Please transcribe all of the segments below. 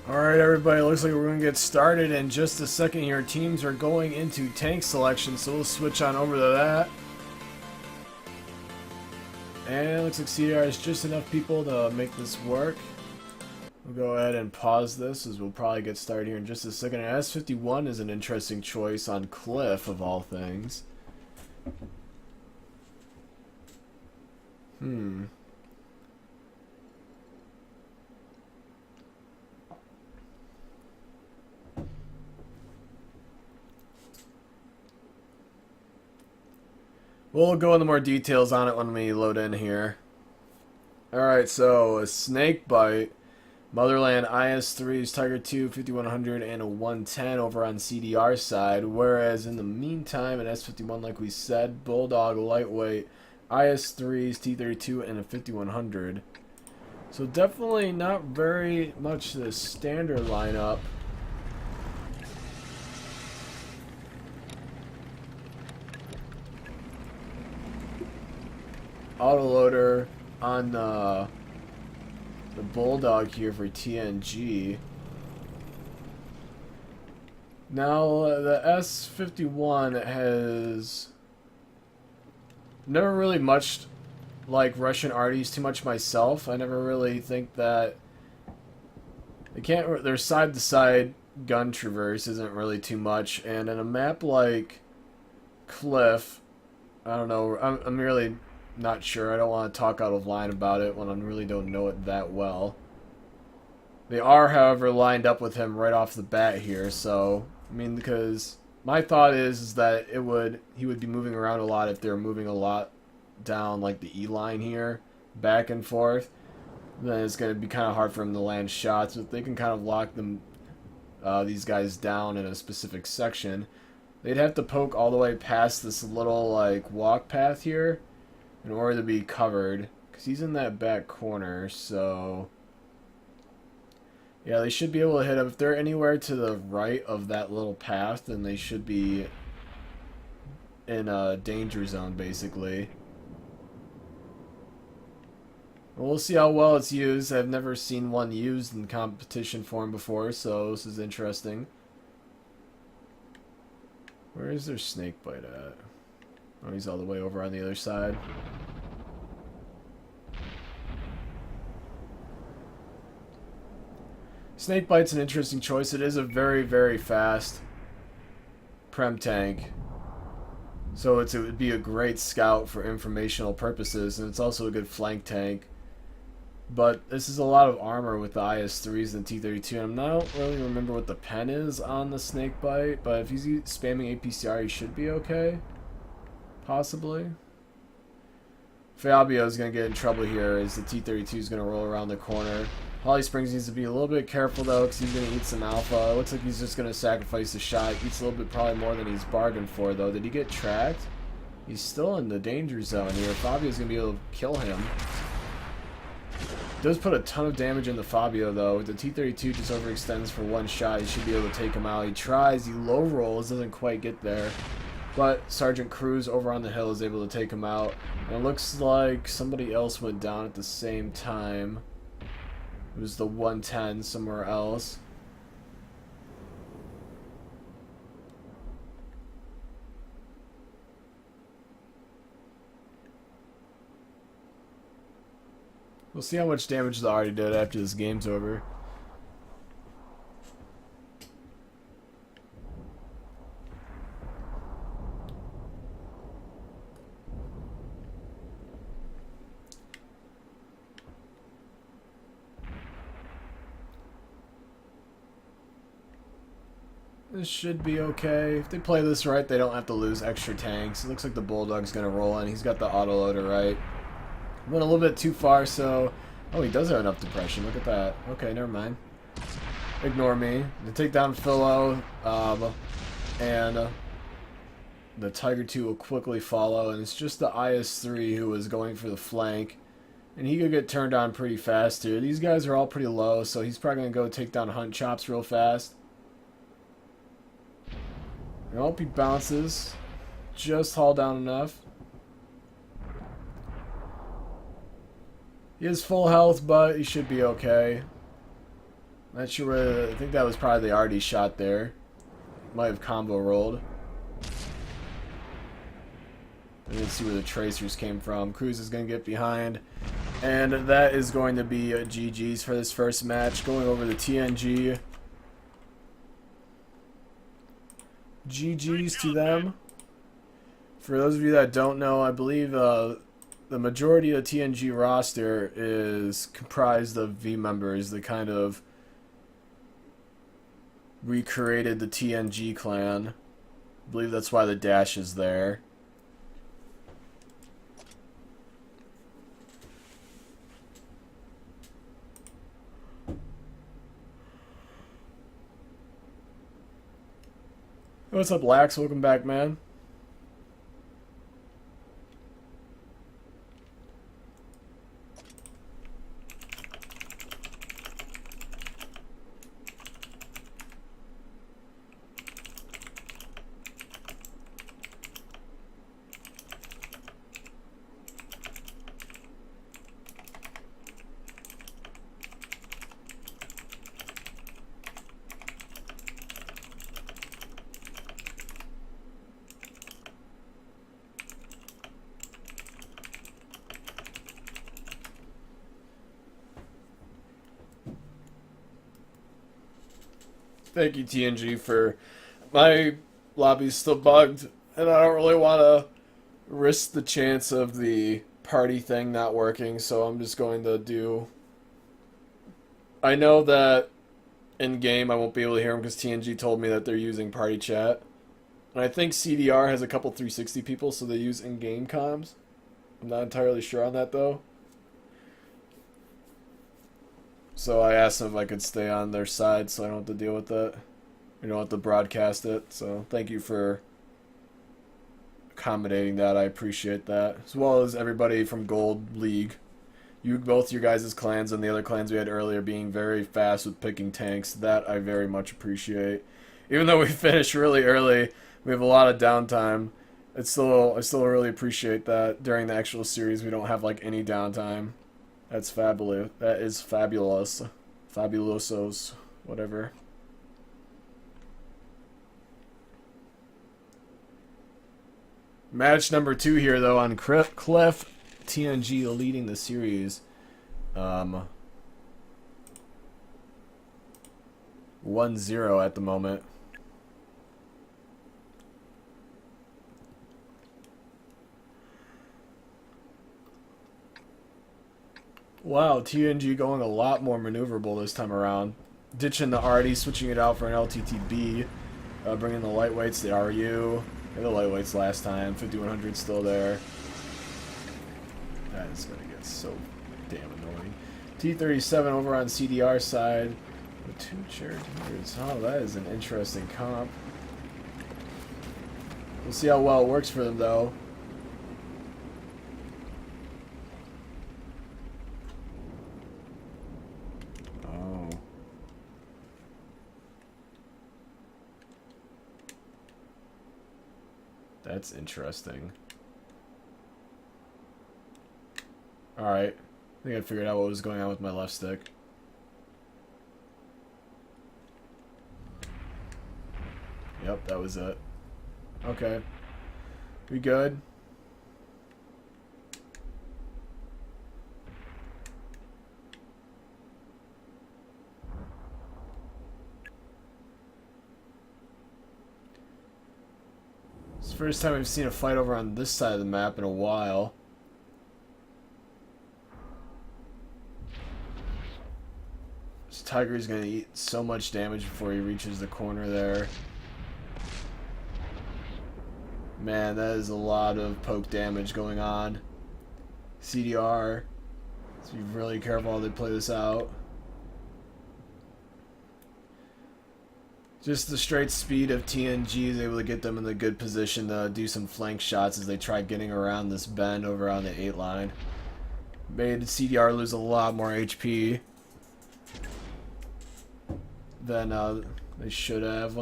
Alright everybody, looks like we're going to get started in just a second here. Teams are going into tank selection, so we'll switch on over to that. And it looks like CDR has just enough people to make this work. We'll go ahead and pause this as we'll probably get started here in just a second. And S51 is an interesting choice on Cliff, of all things. We'll go into more details on it when we load in here. Alright, so a snake bite. Motherland IS-3's Tiger 2, 5100 and a 110 over on CDR side. Whereas in the meantime, an S51, like we said, Bulldog lightweight, IS-3's T32 and a 5100. So definitely not very much the standard lineup. Autoloader on the Bulldog here for TNG. Now the S51 has never really much like Russian arties too much myself. I never really think that they can't. Their side to side gun traverse isn't really too much, and in a map like Cliff, I don't know. I'm really not sure. I don't want to talk out of line about it when I really don't know it that well. They are, however, lined up with him right off the bat here. So, I mean, because my thought is that he would be moving around a lot if they're moving a lot down like the E line here, back and forth. Then it's going to be kind of hard for him to land shots. But they can kind of lock them, these guys down in a specific section. They'd have to poke all the way past this little like walk path here in order to be covered, because he's in that back corner. So yeah, they should be able to hit him. If they're anywhere to the right of that little path, then they should be in a danger zone, basically. We'll see how well it's used. I've never seen one used in competition form before, so this is interesting. Where is their snake bite at? Oh, he's all the way over on the other side. Snakebite's an interesting choice. It is a very, very fast prem tank. So it would be a great scout for informational purposes, and it's also a good flank tank. But this is a lot of armor with the IS-3s and the T32, and I don't really remember what the pen is on the snakebite, but if he's spamming APCR, he should be okay. Possibly. Fabio is going to get in trouble here as the T32 is going to roll around the corner. Holly Springs needs to be a little bit careful though, because he's going to eat some alpha. It looks like he's just going to sacrifice the shot. Eats a little bit, probably more than he's bargained for though. Did he get tracked? He's still in the danger zone here. Fabio's going to be able to kill him. Does put a ton of damage into Fabio though. The T32 just overextends for one shot. He should be able to take him out. He tries, he low rolls, doesn't quite get there. But Sergeant Cruz over on the hill is able to take him out. And it looks like somebody else went down at the same time. It was the 110 somewhere else. We'll see how much damage the Arty did after this game's over. This should be okay. If they play this right, they don't have to lose extra tanks. It looks like the Bulldog's going to roll in. He's got the autoloader right. Went a little bit too far, so... Oh, he does have enough depression. Look at that. Okay, never mind. Ignore me. They take down Philo, and the Tiger 2 will quickly follow, and it's just the IS-3 who was going for the flank. And he could get turned on pretty fast, too. These guys are all pretty low, so he's probably going to go take down Hunt Chops real fast. I hope he bounces. Just haul down enough. He has full health, but he should be okay. Not sure where. I think that was probably the Artie shot there. Might have combo rolled. I didn't see where the tracers came from. Cruz is going to get behind. And that is going to be GG's for this first match. Going over the TNG. GG's to them. For those of you that don't know, I believe the majority of the TNG roster is comprised of V members that kind of recreated the TNG clan. I believe that's why the dash is there. What's up, Lax? Welcome back, man. Thank you, TNG, for my lobby's still bugged, and I don't really want to risk the chance of the party thing not working, so I'm just going to do... I know that in-game I won't be able to hear them because TNG told me that they're using party chat. And I think CDR has a couple 360 people, so they use in-game comms. I'm not entirely sure on that, though. So I asked them if I could stay on their side so I don't have to deal with that. We don't have to broadcast it. So thank you for accommodating that. I appreciate that. As well as everybody from Gold League. Both your guys' clans and the other clans we had earlier being very fast with picking tanks. That I very much appreciate. Even though we finished really early, we have a lot of downtime. I still really appreciate that. During the actual series, we don't have like any downtime. That's fabulous. That is fabulous. Fabulosos. Whatever. Match number 2 here, though, on Clef. TNG leading the series. 1-0 at the moment. Wow, TNG going a lot more maneuverable this time around. Ditching the Artie, switching it out for an LTTB. Bringing the lightweights, the RU. And the lightweights last time. 5100 still there. That is going to get so damn annoying. T-37 over on CDR side. With 2 Cherokees. Oh, that is an interesting comp. We'll see how well it works for them, though. That's interesting. Alright. I think I figured out what was going on with my left stick. Yep, that was it. Okay. We good? First time we've seen a fight over on this side of the map in a while. This Tiger's gonna eat so much damage before he reaches the corner there. Man, that is a lot of poke damage going on. CDR. So be really careful how they play this out. Just the straight speed of TNG is able to get them in a good position to do some flank shots as they try getting around this bend over on the 8 line. Made CDR lose a lot more HP than they should have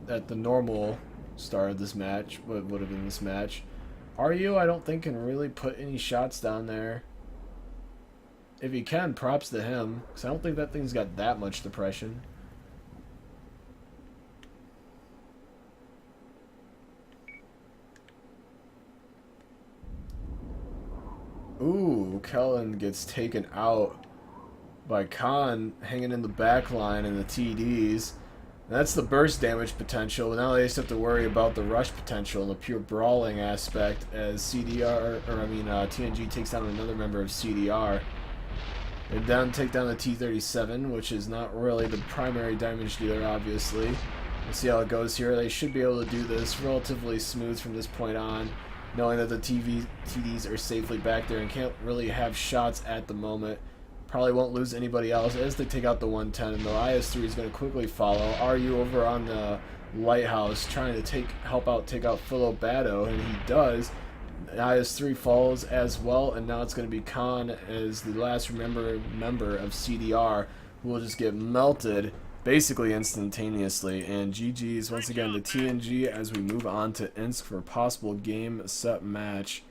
at the normal start of this match, what would have been this match. RU, I don't think, can really put any shots down there. if he can, props to him, because I don't think that thing's got that much depression. Ooh, Kellen gets taken out by Khan hanging in the back line and the TDs. And that's the burst damage potential. Now they just have to worry about the rush potential and the pure brawling aspect as TNG takes down another member of CDR. They take down the T-37, which is not really the primary damage dealer, obviously. We'll see how it goes here. They should be able to do this relatively smooth from this point on, knowing that the TDs are safely back there and can't really have shots at the moment. Probably won't lose anybody else as they take out the 110, and the IS-3 is going to quickly follow. RU over on the lighthouse trying to help out take out Philo Batto, and he does. The IS-3 falls as well, and now it's going to be Khan as the last member of CDR, who will just get melted basically instantaneously. And GG's once again to TNG as we move on to INSC for a possible game set match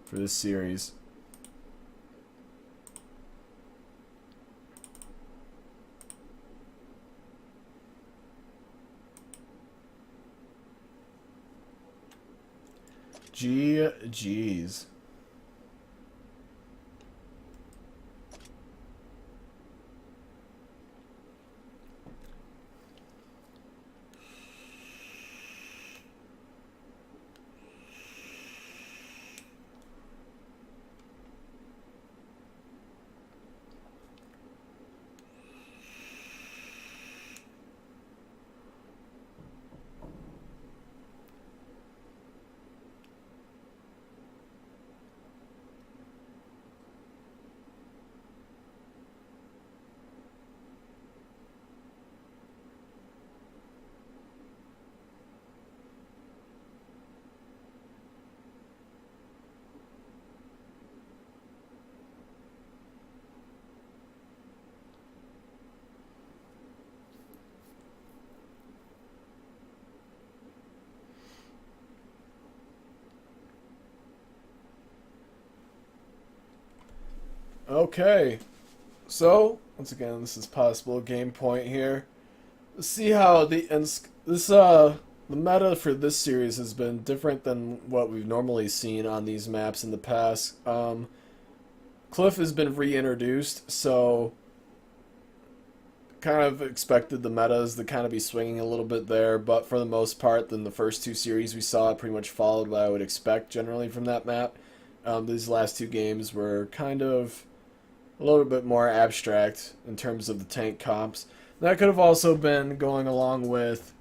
for this series. GG's. Okay, so once again, this is possible game point here. Let's see how the meta for this series has been different than what we've normally seen on these maps in the past. Cliff has been reintroduced, so kind of expected the metas to kind of be swinging a little bit there, but for the most part, then the first two series we saw pretty much followed what I would expect generally from that map. These last two games were kind of a little bit more abstract in terms of the tank comps. That could have also been going along with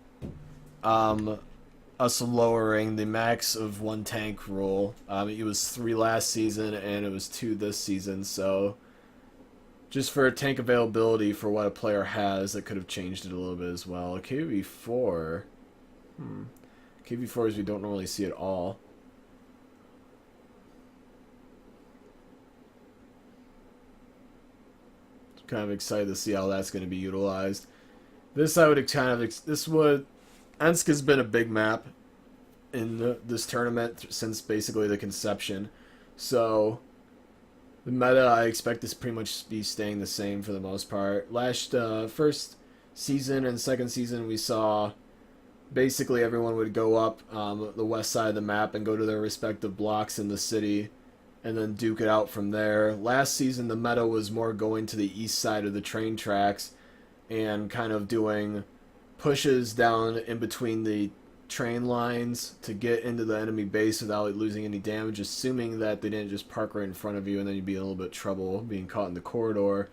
us lowering the max of one tank rule. It was 3 last season and it was 2 this season, so just for tank availability for what a player has, that could have changed it a little bit as well. KV4. KV4s we don't normally see at all. Kind of excited to see how that's going to be utilized. This INSC has been a big map in this tournament since basically the conception. So the meta I expect to pretty much be staying the same for the most part. First season and second season we saw basically everyone would go up the west side of the map and go to their respective blocks in the city and then duke it out from there. Last season, the meta was more going to the east side of the train tracks and kind of doing pushes down in between the train lines to get into the enemy base without losing any damage, assuming that they didn't just park right in front of you and then you'd be in a little bit of trouble being caught in the corridor,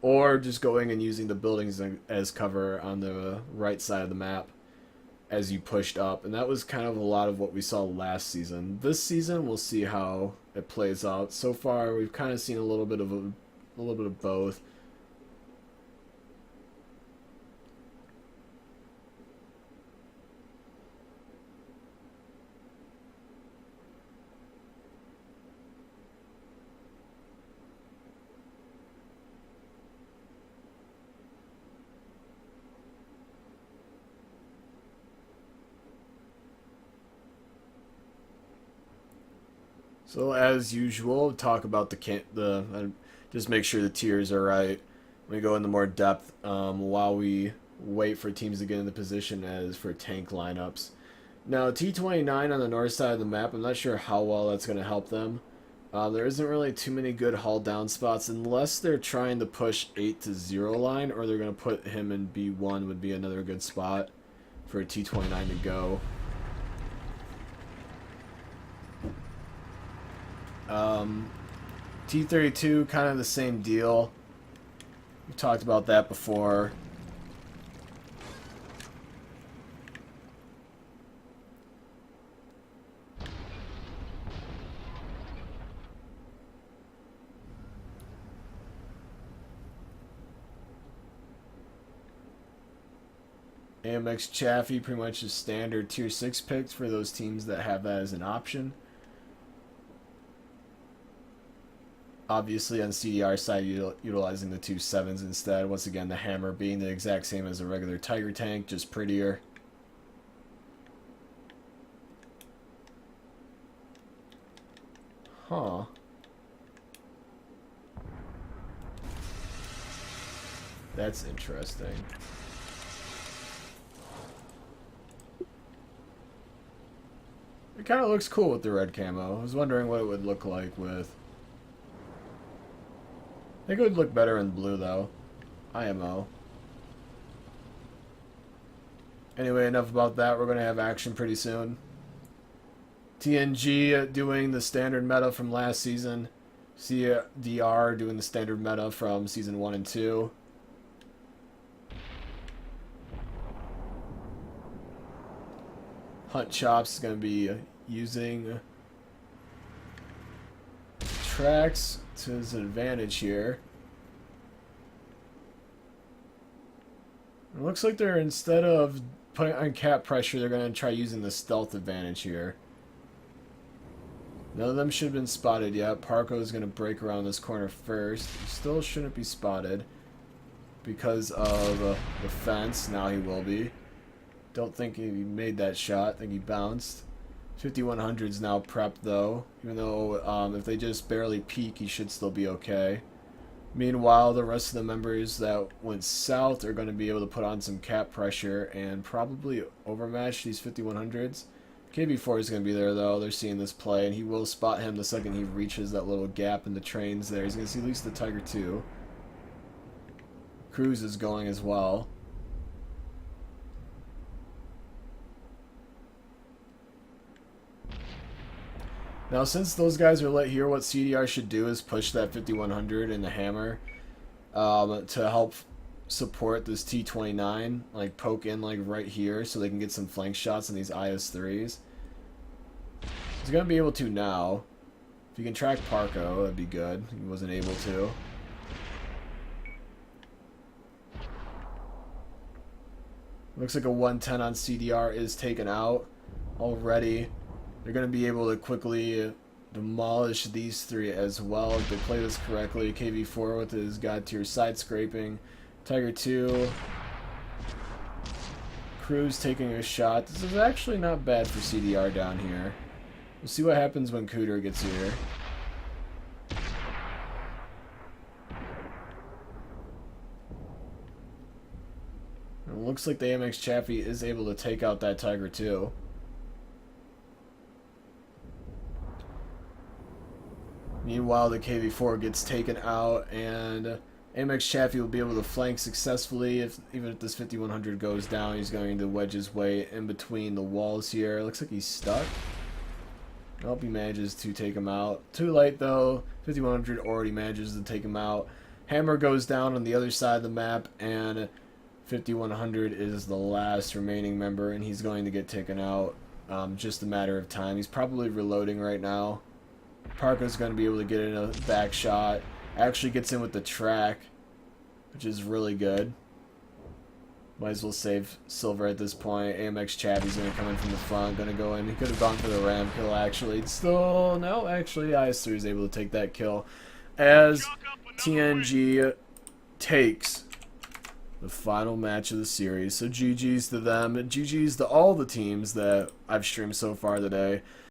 or just going and using the buildings as cover on the right side of the map as you pushed up. And that was kind of a lot of what we saw last season. This season, we'll see how it plays out. So far, we've kind of seen a little bit of both. So as usual, talk about just make sure the tiers are right. We go into more depth while we wait for teams to get into position as for tank lineups. Now T29 on the north side of the map, I'm not sure how well that's going to help them. There isn't really too many good hull down spots unless they're trying to push 8 to 0 line, or they're going to put him in B1 would be another good spot for a T29 to go. T32, kind of the same deal. We've talked about that before. AMX Chaffee, pretty much a standard tier 6 pick for those teams that have that as an option. Obviously on CDR side, utilizing the 2.7s instead. Once again, the hammer being the exact same as a regular Tiger tank, just prettier. Huh. That's interesting. It kind of looks cool with the red camo. I was wondering what it would look like with... I think it would look better in blue, though. IMO. Anyway, enough about that. We're going to have action pretty soon. TNG doing the standard meta from last season. CDR doing the standard meta from season 1 and 2. Hunt Chops is going to be using tracks to his advantage here. It looks like they're, instead of putting on cap pressure, they're going to try using the stealth advantage here. None of them should have been spotted yet. Parko is going to break around this corner first. He still shouldn't be spotted because of the fence. Now he will be. Don't think he made that shot. I think he bounced. 5100 is now prepped though. Even though if they just barely peek, he should still be okay. Meanwhile, the rest of the members that went south are going to be able to put on some cap pressure and probably overmatch these 5100s. KB4 is going to be there though. They're seeing this play, and he will spot him the second he reaches that little gap in the trains there. He's going to see at least the Tiger 2. Cruz is going as well. Now, since those guys are lit here, what CDR should do is push that 5100 and the hammer to help support this T29, like poke in like right here so they can get some flank shots on these IS-3s. He's going to be able to now. If you can track Parko, that'd be good. He wasn't able to. Looks like a 110 on CDR is taken out already. They're going to be able to quickly demolish these three as well if they play this correctly. KV4 with his God tier side scraping. Tiger 2. Cruz taking a shot. This is actually not bad for CDR down here. We'll see what happens when Cooter gets here. It looks like the AMX Chaffee is able to take out that Tiger 2. Meanwhile, the KV4 gets taken out, and AMX Chaffee will be able to flank successfully. Even if this 5100 goes down, he's going to wedge his way in between the walls here. Looks like he's stuck. I hope he manages to take him out. Too late, though. 5100 already manages to take him out. Hammer goes down on the other side of the map, and 5100 is the last remaining member, and he's going to get taken out. Just a matter of time. He's probably reloading right now. Parko's going to be able to get in a back shot. Actually gets in with the track, which is really good. Might as well save silver at this point. AMX Chaffee's going to come in from the front. Going to go in. He could have gone for the ram kill, actually. Still, no, actually, IS-3 is able to take that kill. As TNG takes the final match of the series. So GG's to them. GG's to all the teams that I've streamed so far today.